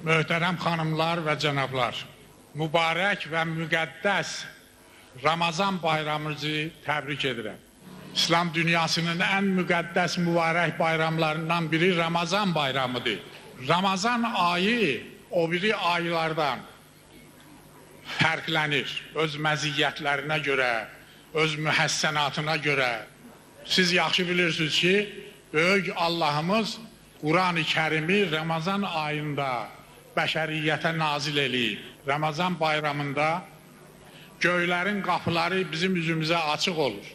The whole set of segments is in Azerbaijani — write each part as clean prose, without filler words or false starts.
Möhtərəm xanımlar və cənablar, mübarək və müqəddəs Ramazan bayramımızı təbrik edirəm. İslam dünyasının ən müqəddəs mübarək bayramlarından biri Ramazan bayramıdır. Ramazan ayı o biri aylardan fərqlənir. Öz məziyyətlərinə görə, öz mühəssənatına görə. Siz yaxşı bilirsiniz ki, böyük Allahımız Quran-ı Kərimi Ramazan ayında bəşəriyyətə nazil eləyib. Ramazan bayramında göylərin qapıları bizim üzümüzə açıq olur.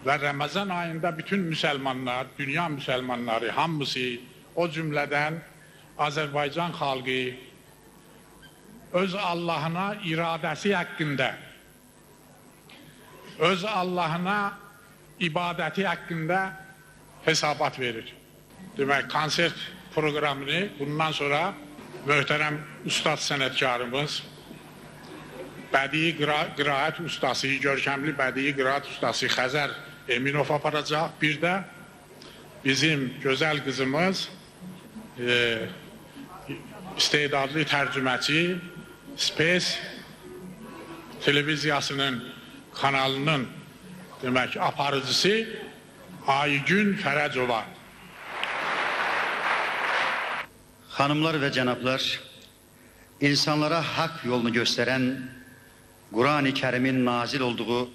Və Ramazan ayında bütün müsəlmanlar, dünya müsəlmanları hamısı, o cümlədən Azərbaycan xalqı öz Allahına iradəsi haqqında, öz Allahına ibadəti haqqında hesabat verir. Demək, konsert proqramını bundan sonra möhtərəm ustad sənətkarımız, bədii qiraət ustası, görkəmli bədii qiraət ustası Xəzər Eminov aparacaq. Bir də bizim gözəl qızımız, istedadlı tərcüməçi, Space televiziyasının kanalının demək aparıcısı Aygün Fərəcova. Hanımlar ve cənablar, insanlara hak yolunu gösteren Kur'an-ı Kerim'in nazil olduğu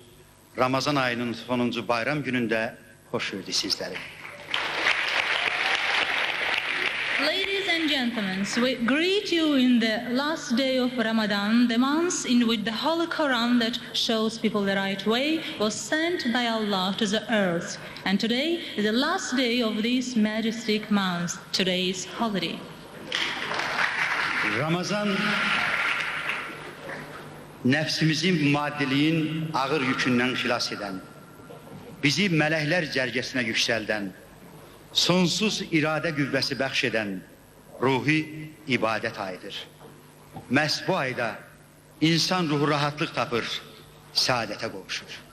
Ramazan ayının sonuncu bayram gününde hoş gördük sizleri. Ladies and gentlemen, we greet you in the last day of Ramadan, the month in which the Holy Quran that shows people the right way was sent by Allah to the earth. And today is the last day of this majestic month, today's holiday. Ramazan, nefsimizin maddiliğin ağır yükünden xilas eden, bizi mələklər cərgəsinə yüksəldən, sonsuz iradə qüvvəsi bəxş edən ruhi ibadət ayıdır. Məhz bu ayda insan ruhu rahatlıq tapır, saadətə qovuşur.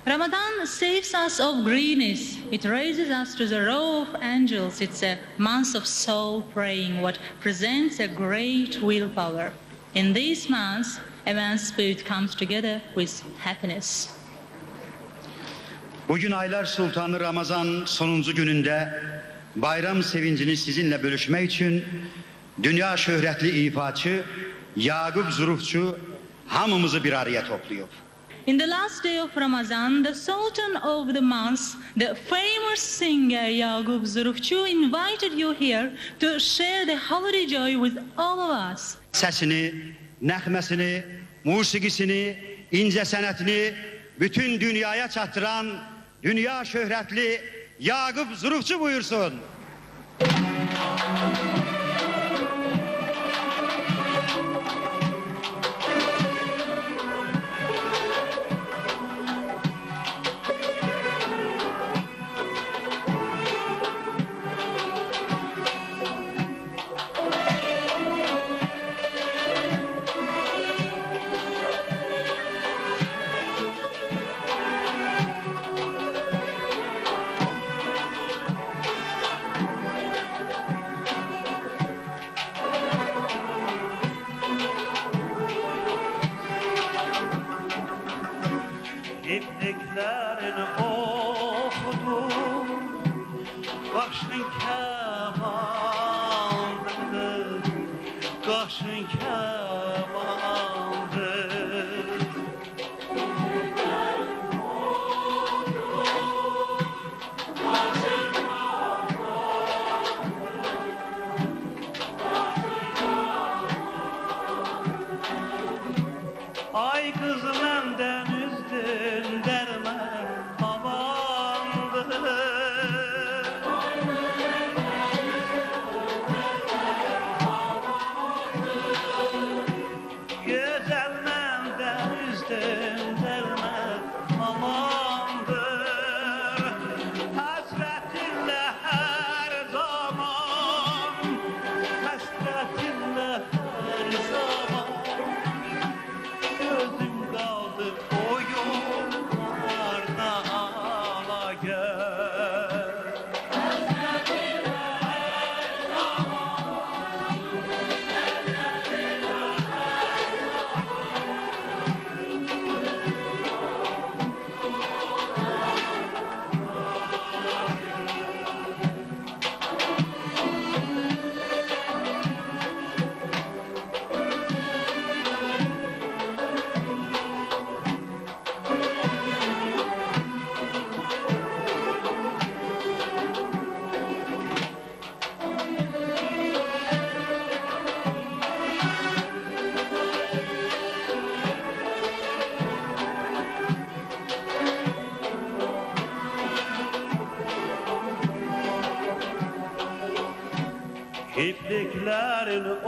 Ramadan saves us of greenness. It raises us to the row of angels. It's a month of soul praying, what presents a great willpower. In this month, a man's spirit comes together with happiness. Bugün aylar sultanı Ramazan sonuncu gününde bayram sevincini sizinle bölüşmek için dünya şöhretli ifaçı Yaqub Zurufçu hamımızı bir araya topluyor. In the last day of Ramadan, the Sultan of the month, the famous singer Yaqub Zurufçu invited you here to share the holiday joy with all of us. Sesini, nəğməsini, musiqisini, incə sənətini bütün dünyaya çattıran dünya şöhretli Yaqub Zurufçu buyursun. İpliklerini okudum, başın kemandır, kaşın kemandır. İpliklerini okudum, başın kemandır. Ay kızım enden derman havandır. Güzel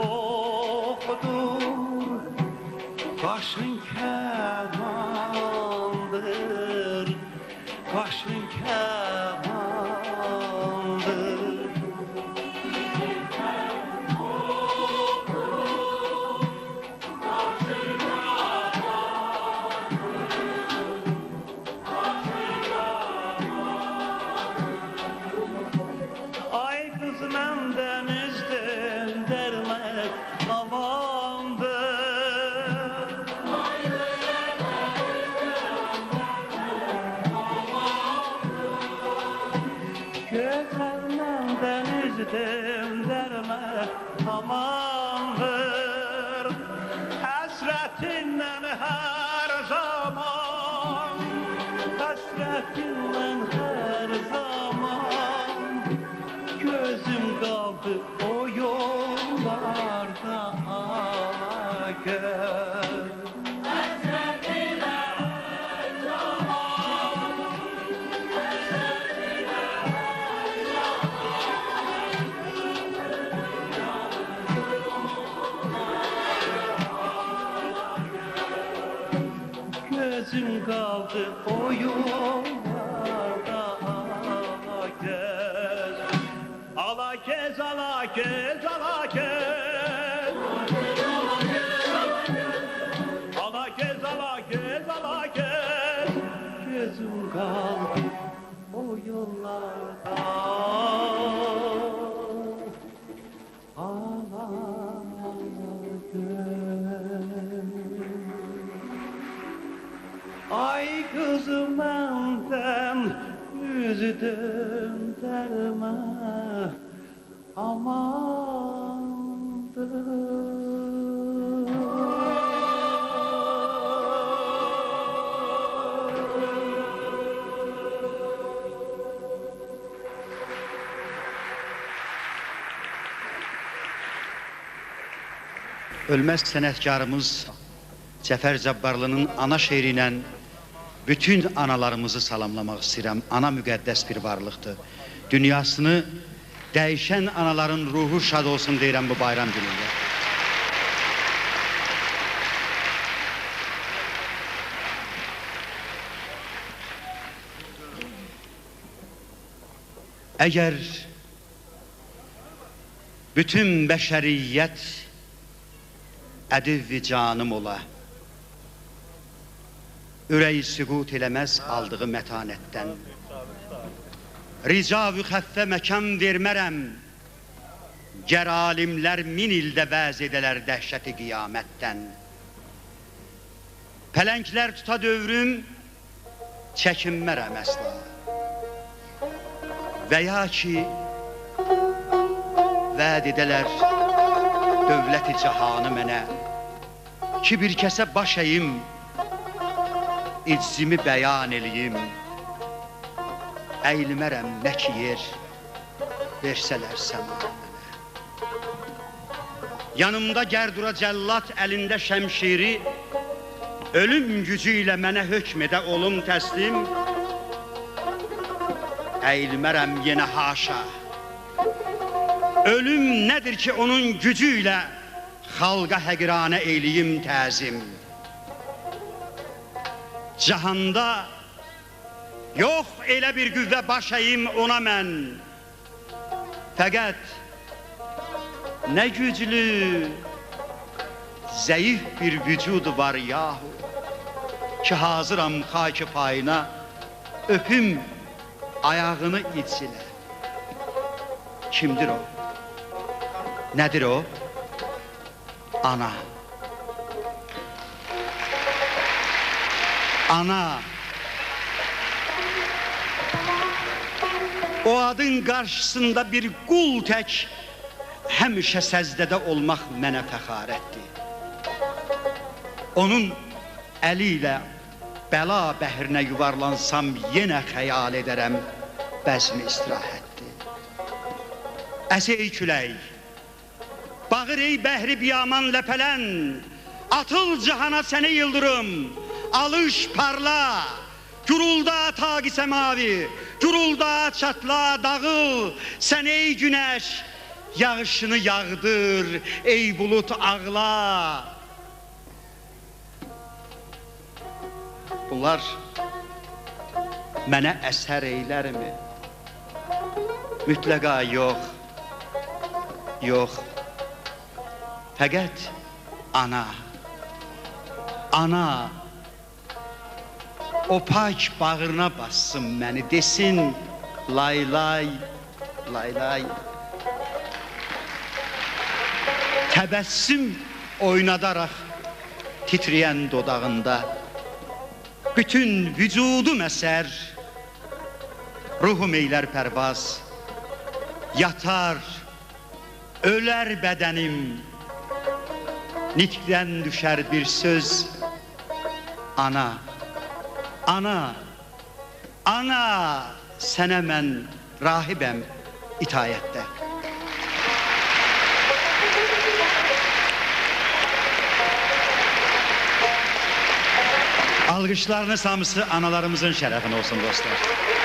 oxudur, qaşın kəmandır, qaşın kəmandır. Ay kız məndən üzdüm, dərmək amandır. Gözəl məndən üzdüm, dərmək amandır. Həsrətindən hər zaman, həsrətindən hər zaman gözüm qaldı o yollarda göz. Gözüm kaldı o yollarda göz. Ala gez, ala gez, ala gez. Ala gez, ala gez, ala gez. Gözüm kaldı o yollarda. Ala gez. Ay kızım məndən üzdüm, dərmə Ölməz sənətkarımız Cəfər Cabbarlının ana şeiri ilə bütün analarımızı salamlamaq istəyirəm. Ana müqəddəs bir varlıqdır. Dünyasını dəyişən anaların ruhu şad olsun deyirəm bu bayram günündə. Əgər bütün bəşəriyyət ədiv-i canım ola, ürəyi süqut eləməz aldığı mətanətdən, rica-vü xəffə məkan vermərəm, gər alimlər min ildə vəz edələr dəhşəti qiyamətdən. Pələnglər tuta dövrüm, çəkinmərəm əsla. Və ya ki, vəd edələr dövlət-i cahanı mənə, ki bir kəsə baş əyim, iczimi bəyan eləyim, əyilmərəm nə ki yer, versələr səmanı mənə. Yanımda gərdura cəllat əlində şəmşiri, ölüm gücü ilə mənə hökm edə olum təslim, əyilmərəm yenə haşa. Ölüm nədir ki onun gücü ilə xalqa həqiranə eyliyim təzim. Cahanda yox elə bir qüvvə baş əyim ona mən. Fəqət nə güclü, zəif bir vücudu var yahu, ki hazıram xaki payına, öpüm ayağını içilə. Kimdir o? Nədir o? Ana. Ana. O adın qarşısında bir qul tək həmişə səzdədə olmaq mənə fəxarətdir. Onun əli ilə bəla bəhrinə yuvarlansam yenə xəyal edərəm bəzmi istirahətdir. Əsey külək, bağır ey bəhri biyaman ləpələn, atıl cahana səni yıldırım, alış parla, gürulda taqi səmavi, gürulda çatla, dağıl, sən ey günəş, yağışını yağdır, ey bulut ağla. Bunlar mənə əsər eylərmi? Mütləqa yox, yox. Fəqət ana, ana o pak bağrına bassın məni, desin lay lay, lay lay. Təbəssüm oynadaraq titrəyən dodağında bütün vücudum əsər, ruhum eylər pərvaz, yatar, ölər bədənim, nitqdən düşər bir söz, ana, ana, ana, sənə mən rahibəm itayətdə. Alqışlarınız hamısı analarımızın şərəfinə olsun dostlar.